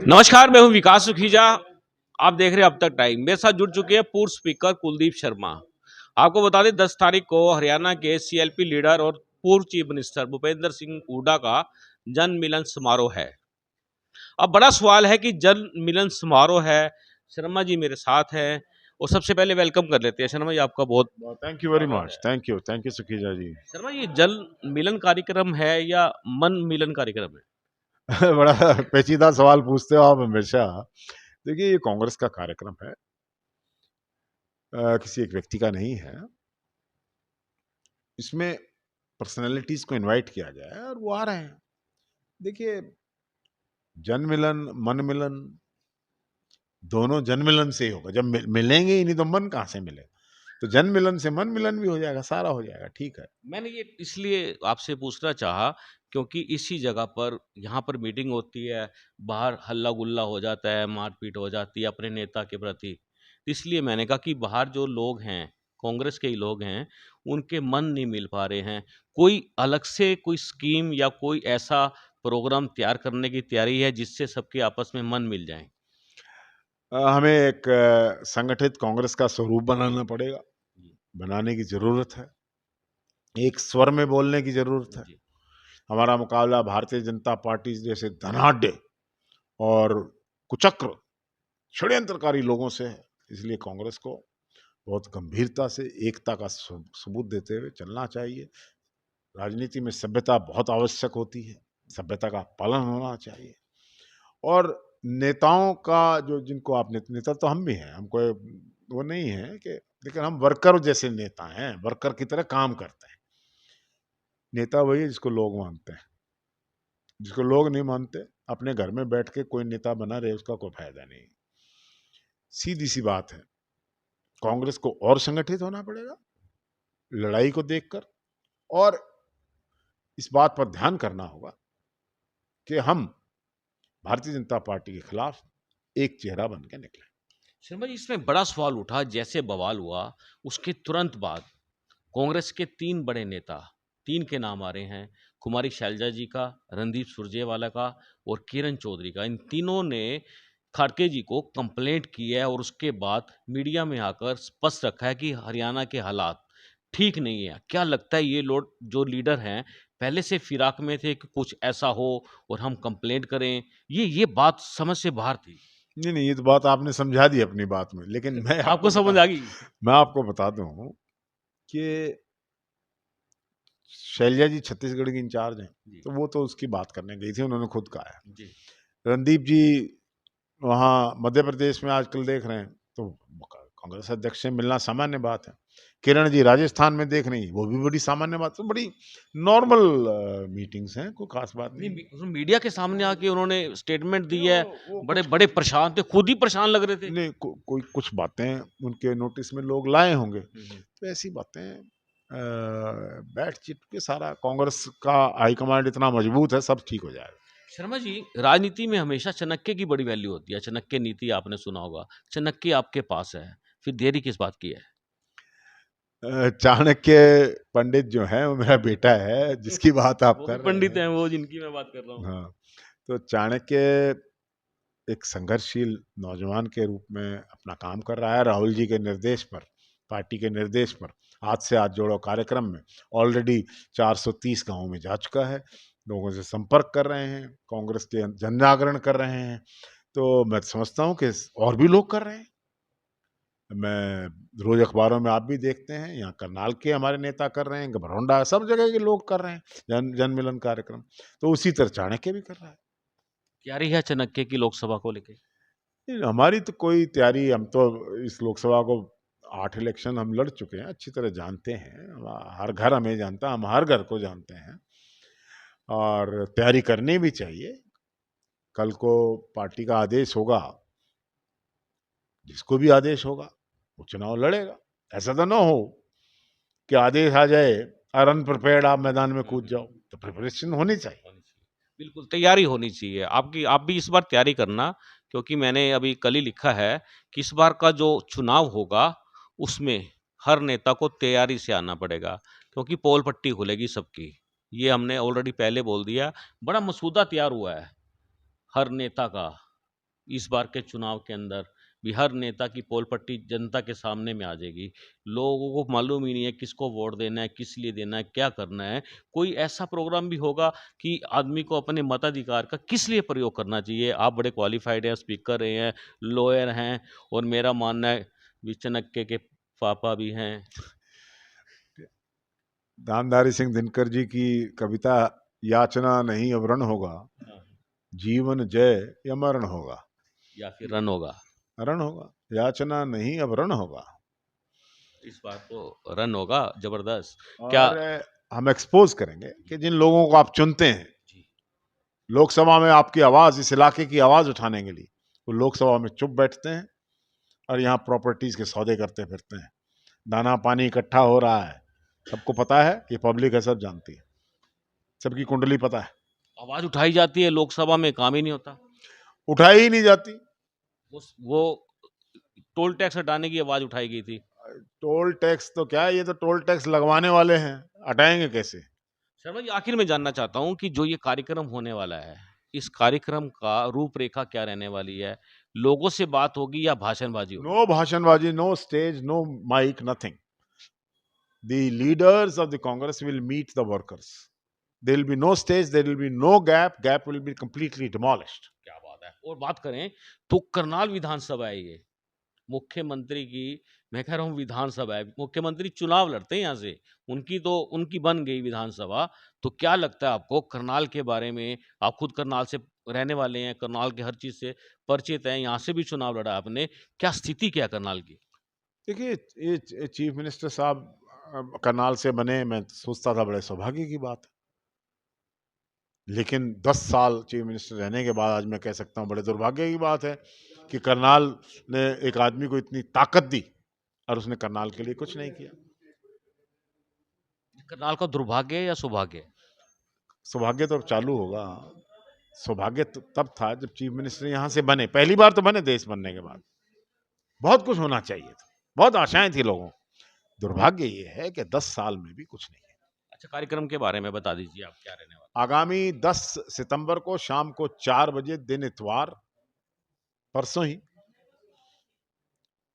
नमस्कार, मैं हूं विकास सुखीजा। आप देख रहे हैं अब तक टाइम। मेरे साथ जुड़ चुके हैं पूर्व स्पीकर कुलदीप शर्मा। आपको बता दें 10 तारीख को हरियाणा के सीएलपी लीडर और पूर्व चीफ मिनिस्टर भूपेंद्र सिंह हुड्डा का जन मिलन समारोह है। अब बड़ा सवाल है कि जन मिलन समारोह है, शर्मा जी मेरे साथ हैं और सबसे पहले वेलकम कर लेते हैं। शर्मा जी आपका बहुत थैंक यू वेरी स्वागत मच। है। थैंक यू सुखीजा जी। शर्मा जी, जन मिलन कार्यक्रम है या मन मिलन कार्यक्रम है? बड़ा पेचीदा सवाल पूछते हो आप हमेशा। देखिए, ये कांग्रेस का कार्यक्रम है, किसी एक व्यक्ति का नहीं है। इसमें पर्सनैलिटीज को इनवाइट किया गया है और वो आ रहे हैं। देखिए, जन मिलन मन मिलन दोनों जन मिलन से ही होगा। जब मिलेंगे ही नहीं तो मन कहाँ से मिले। तो जन मिलन से मन मिलन भी हो जाएगा, सारा हो जाएगा, ठीक है। मैंने ये इसलिए आपसे पूछना चाहा क्योंकि इसी जगह पर यहाँ पर मीटिंग होती है, बाहर हल्ला-गुल्ला हो जाता है, मारपीट हो जाती है अपने नेता के प्रति। इसलिए मैंने कहा कि बाहर जो लोग हैं, कांग्रेस के ही लोग हैं, उनके मन नहीं मिल पा रहे हैं। कोई अलग से कोई स्कीम या कोई ऐसा प्रोग्राम तैयार करने की तैयारी है जिससे सबके आपस में मन मिल जाएँ? हमें एक संगठित कांग्रेस का स्वरूप बनाना पड़ेगा, जी, बनाने की जरूरत है। एक स्वर में बोलने की जरूरत है। जी। हमारा मुकाबला भारतीय जनता पार्टी जैसे धनाढ्य और कुचक्र षड्यंत्रकारी लोगों से है। इसलिए कांग्रेस को बहुत गंभीरता से एकता का सबूत देते हुए चलना चाहिए। राजनीति में सभ्यता बहुत आवश्यक होती है, सभ्यता का पालन होना चाहिए। और नेताओं का जो जिनको आप नेता तो हम भी हैं, हमको वो नहीं है कि, लेकिन हम वर्कर जैसे नेता हैं, वर्कर की तरह काम करते हैं। नेता वही है जिसको लोग मानते हैं। जिसको लोग नहीं मानते, अपने घर में बैठ के कोई नेता बना रहे, उसका कोई फायदा नहीं। सीधी सी बात है। कांग्रेस को और संगठित होना पड़ेगा, लड़ाई को देखकर, और इस बात पर ध्यान करना होगा कि हम भारतीय जनता पार्टी के खिलाफ एक चेहरा बन के निकले। शर्मा जी, इसमें बड़ा सवाल उठा जैसे बवाल हुआ, उसके तुरंत बाद कांग्रेस के 3 बड़े नेता, 3 के नाम आ रहे हैं, कुमारी शैलजा जी का, रणदीप सुरजेवाला का और किरण चौधरी का। इन तीनों ने खड़गे जी को कंप्लेंट की है और उसके बाद मीडिया में आकर स्पष्ट रखा है कि हरियाणा के हालात ठीक नहीं है। क्या लगता है ये लोग जो लीडर हैं, पहले से फिराक में थे कि कुछ ऐसा हो और हम कंप्लेंट करें? ये बात समझ से बाहर थी। नहीं, नहीं, ये तो बात आपने समझा दी अपनी बात में, लेकिन मैं आपको आपको समझ बता आ गई? मैं आपको बता दूं कि शैलजा जी छत्तीसगढ़ की इंचार्ज हैं, जी, तो वो तो उसकी बात करने गई थी, उन्होंने खुद कहा है। जी। रणदीप जी वहाँ मध्य प्रदेश में आजकल देख रहे हैं, तो कांग्रेस अध्यक्ष से मिलना सामान्य बात है। किरण जी राजस्थान में देख रही हैं, वो भी बड़ी सामान्य बात है, बड़ी नॉर्मल मीटिंग्स हैं, कोई खास बात नहीं, नहीं है। उसमें मीडिया के सामने आके उन्होंने स्टेटमेंट दी नहीं, है, वो बड़े कुछ बड़े परेशान थे, खुद ही परेशान लग रहे थे। नहीं, कोई कुछ बातें उनके नोटिस में लोग लाए होंगे, हुँ, हुँ। तो ऐसी बातें बैठ चिट के सारा कांग्रेस का हाईकमांड इतना मजबूत है, सब ठीक हो जाएगा। शर्मा जी, राजनीति में हमेशा चाणक्य की बड़ी वैल्यू होती है, चाणक्य नीति आपने सुना होगा, चाणक्य आपके पास है, फिर देरी किस बात की है? चाणक्य पंडित जो है वो मेरा बेटा है, जिसकी बात आप वो भी कर रहे पंडित हैं। हैं, वो जिनकी मैं बात कर रहा हूँ। हाँ, तो चाणक्य एक संघर्षशील नौजवान के रूप में अपना काम कर रहा है। राहुल जी के निर्देश पर, पार्टी के निर्देश पर हाथ से हाथ जोड़ो कार्यक्रम में ऑलरेडी 430 गांवों में जा चुका है। लोगों से संपर्क कर रहे हैं, कांग्रेस के जन जागरण कर रहे हैं। तो मैं समझता हूँ कि और भी लोग कर रहे हैं। मैं रोज अखबारों में आप भी देखते हैं, यहाँ करनाल के हमारे नेता कर रहे हैं, घबरौंडा सब जगह के लोग कर रहे हैं जन मिलन कार्यक्रम। तो उसी तरह चाणक्य भी कर रहा है। तैयारी है चाणक्य की लोकसभा को लेके? नहीं, हमारी तो कोई तैयारी, हम तो इस लोकसभा को 8 इलेक्शन हम लड़ चुके हैं, अच्छी तरह जानते हैं। हर घर हमें जानता है, हम हर घर को जानते हैं, और तैयारी करनी भी चाहिए। कल को पार्टी का आदेश होगा, जिसको भी आदेश होगा वो चुनाव लड़ेगा। ऐसा तो ना हो कि आदेश आ जाए और अनप्रिपेयर्ड आप मैदान में हुँ, कूद हुँ। जाओ। तो प्रिपरेशन होनी चाहिए। होनी चाहिए। बिल्कुल, तैयारी होनी चाहिए। आप भी इस बार तैयारी करना क्योंकि मैंने अभी कल ही लिखा है कि इस बार का जो चुनाव होगा, उसमें हर नेता को तैयारी से आना पड़ेगा क्योंकि पोल पट्टी खुलेगी सबकी। ये हमने ऑलरेडी पहले बोल दिया। बड़ा मसौदा तैयार हुआ है हर नेता का। इस बार के चुनाव के अंदर भी हर नेता की पोल पट्टी जनता के सामने में आ जाएगी। लोगों को मालूम ही नहीं है किसको वोट देना है, किस लिए देना है, क्या करना है। कोई ऐसा प्रोग्राम भी होगा कि आदमी को अपने मताधिकार का किस लिए प्रयोग करना चाहिए। आप बड़े क्वालिफाइड हैं, स्पीकर रहे हैं, लॉयर हैं, और मेरा मानना है विचनक्के के पापा भी हैं। दामधारी सिंह दिनकर जी की कविता, याचना नहीं अब रण होगा, जीवन जय या मरण होगा। या फिर रन होगा। रण होगा, याचना नहीं अब रण होगा। इस बार तो रन होगा जबरदस्त। क्या और हम एक्सपोज करेंगे कि जिन लोगों को आप चुनते हैं जी, लोकसभा में आपकी आवाज, इस इलाके की आवाज उठाने के लिए, वो लोकसभा में चुप बैठते हैं और यहाँ प्रॉपर्टीज के सौदे करते फिरते हैं। दाना पानी इकट्ठा हो रहा है, सबको पता है, ये पब्लिक है, सब जानती है, सबकी कुंडली पता है, आवाज उठाई जाती है लोकसभा में, काम ही नहीं होता। उठाई ही नहीं जाती। वो टोल टैक्स हटाने की आवाज उठाई गई थी। टोल टैक्स तो क्या है, ये तो टोल टैक्स लगवाने वाले हैं, हटाएंगे कैसे। शर्मा जी, आखिर में जानना चाहता हूँ कि जो ये कार्यक्रम होने वाला है, इस कार्यक्रम का रूपरेखा क्या रहने वाली है? लोगों से बात होगी या भाषणबाजी होगी? नो भाषणबाजी, no stage, no mic, nothing. The leaders of the Congress will meet the workers. There will be no stage, there will be no gap, gap will be completely demolished. क्या बात है। और बात करें तो करनाल विधानसभा है ये, मुख्यमंत्री की, मैं कह रहा हूँ विधानसभा है, मुख्यमंत्री चुनाव लड़ते हैं यहाँ से, उनकी बन गई विधानसभा। तो क्या लगता है आपको करनाल के बारे में? आप खुद करनाल से रहने वाले हैं, करनाल के हर चीज से परिचित हैं, यहाँ से भी चुनाव लड़ा आपने, क्या स्थिति क्या है करनाल की? देखिए, ये चीफ मिनिस्टर साहब करनाल से बने, मैं सोचता था बड़े सौभाग्य की बात है, लेकिन 10 साल चीफ मिनिस्टर रहने के बाद आज मैं कह सकता हूँ बड़े दुर्भाग्य की बात है कि करनाल ने एक आदमी को इतनी ताकत दी और उसने करनाल के लिए कुछ नहीं किया। करनाल का दुर्भाग्य है या सौभाग्य? सौभाग्य तो अब चालू होगा। सौभाग्य तो तब था जब चीफ मिनिस्टर यहाँ से बने, पहली बार तो बने देश बनने के बाद। बहुत कुछ होना चाहिए था, बहुत आशाएं थी लोगों। दुर्भाग्य ये है कि 10 साल में भी कुछ नहीं है। अच्छा, कार्यक्रम के बारे में बता दीजिए, आप क्या रहने वाला? आगामी 10 सितंबर को शाम को 4 बजे, दिन इतवार, परसों ही,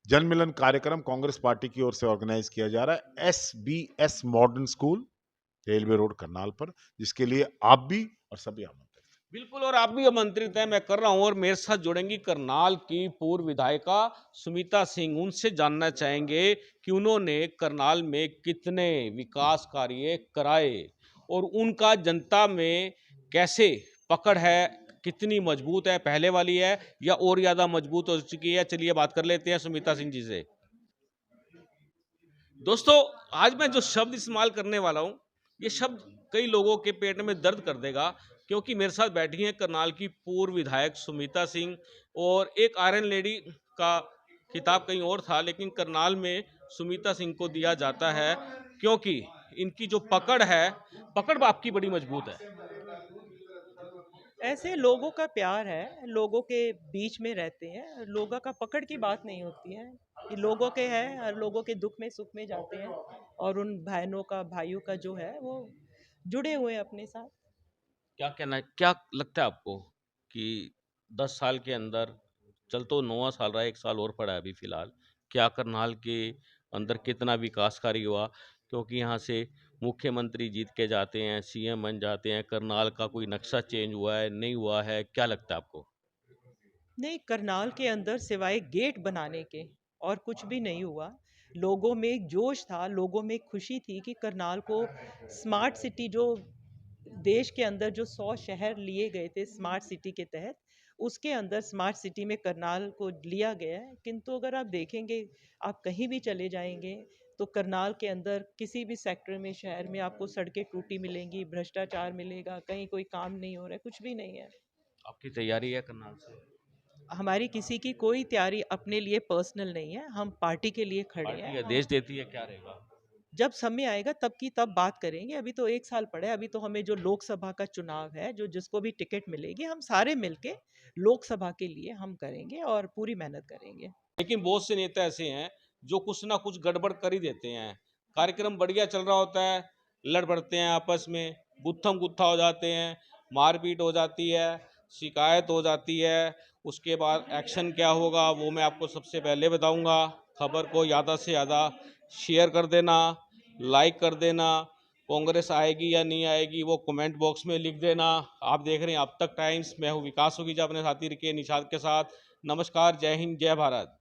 जन मिलन कार्यक्रम कांग्रेस पार्टी की ओर से ऑर्गेनाइज किया जा रहा है SBS modern school, railway road Karnal पर, जिसके लिए आप भी और सभी आमंत्रित। बिल्कुल, और आप भी आमंत्रित हैं, मैं कर रहा हूं। और मेरे साथ जुड़ेंगी करनाल की पूर्व विधायिका सुमिता सिंह। उनसे जानना चाहेंगे कि उन्होंने करनाल में कितने विकास कार्य कराए और उनका जनता में कैसे पकड़ है, कितनी मजबूत है, पहले वाली है या और ज्यादा मजबूत हो चुकी है। चलिए बात कर लेते हैं सुमिता सिंह जी से। दोस्तों, आज मैं जो शब्द इस्तेमाल करने वाला हूं, ये शब्द कई लोगों के पेट में दर्द कर देगा, क्योंकि मेरे साथ बैठी हैं करनाल की पूर्व विधायक सुमिता सिंह। और एक आयरन लेडी का खिताब कहीं और था, लेकिन करनाल में सुमिता सिंह को दिया जाता है, क्योंकि इनकी जो पकड़ है, पकड़ आपकी बड़ी मजबूत है। ऐसे लोगों का प्यार है, लोगों के बीच में रहते हैं, लोगों का पकड़ की बात नहीं होती है। ये लोगों के हैं और लोगों के दुख में सुख में जाते हैं, और उन भाइयों का जो है वो जुड़े हुए हैं अपने साथ। क्या कहना है, क्या लगता है आपको कि 10 साल के अंदर, चल तो 9वां साल रहा है, 1 साल और पड़ा है अभी फिलहाल, क्या करनाल के अंदर कितना विकास कार्य हुआ? क्योंकि यहाँ से मुख्यमंत्री जीत के जाते हैं, सीएम बन जाते हैं, करनाल का कोई नक्शा चेंज हुआ है, नहीं हुआ है, क्या लगता है आपको? नहीं, करनाल के अंदर सिवाय गेट बनाने के और कुछ भी नहीं हुआ। लोगों में एक जोश था, लोगों में एक खुशी थी कि करनाल को स्मार्ट सिटी, जो देश के अंदर जो 100 शहर लिए गए थे स्मार्ट सिटी के तहत, उसके अंदर स्मार्ट सिटी में करनाल को लिया गया है। किंतु अगर आप देखेंगे, आप कहीं भी चले जाएंगे तो करनाल के अंदर किसी भी सेक्टर में, शहर में, आपको सड़कें टूटी मिलेंगी, भ्रष्टाचार मिलेगा, कहीं कोई काम नहीं हो रहा है, कुछ भी नहीं है। आपकी तैयारी है करनाल से? हमारी किसी की कोई तैयारी अपने लिए पर्सनल नहीं है, हम पार्टी के लिए खड़े पार्टी हैं। या हम देश देती है, क्या रहेगा? जब समय आएगा तब की तब बात करेंगे, अभी तो 1 साल पड़े। अभी तो हमें जो लोकसभा का चुनाव है, जो जिसको भी टिकट मिलेगी, हम सारे मिलके लोकसभा के लिए हम करेंगे और पूरी मेहनत करेंगे। लेकिन बहुत से नेता ऐसे हैं जो कुछ ना कुछ गड़बड़ कर ही देते हैं। कार्यक्रम बढ़िया चल रहा होता है, लड़ पड़ते हैं आपस में, गुत्थम गुत्था हो जाते हैं, मारपीट हो जाती है, शिकायत हो जाती है, उसके बाद एक्शन क्या होगा वो मैं आपको सबसे पहले बताऊंगा। खबर को ज़्यादा से ज़्यादा शेयर कर देना, लाइक कर देना। कांग्रेस आएगी या नहीं आएगी वो कमेंट बॉक्स में लिख देना। आप देख रहे हैं अब तक टाइम्स, मैं हूँ विकास सुगीजा अपने साथी के निषाद के साथ। नमस्कार, जय हिंद, जय भारत।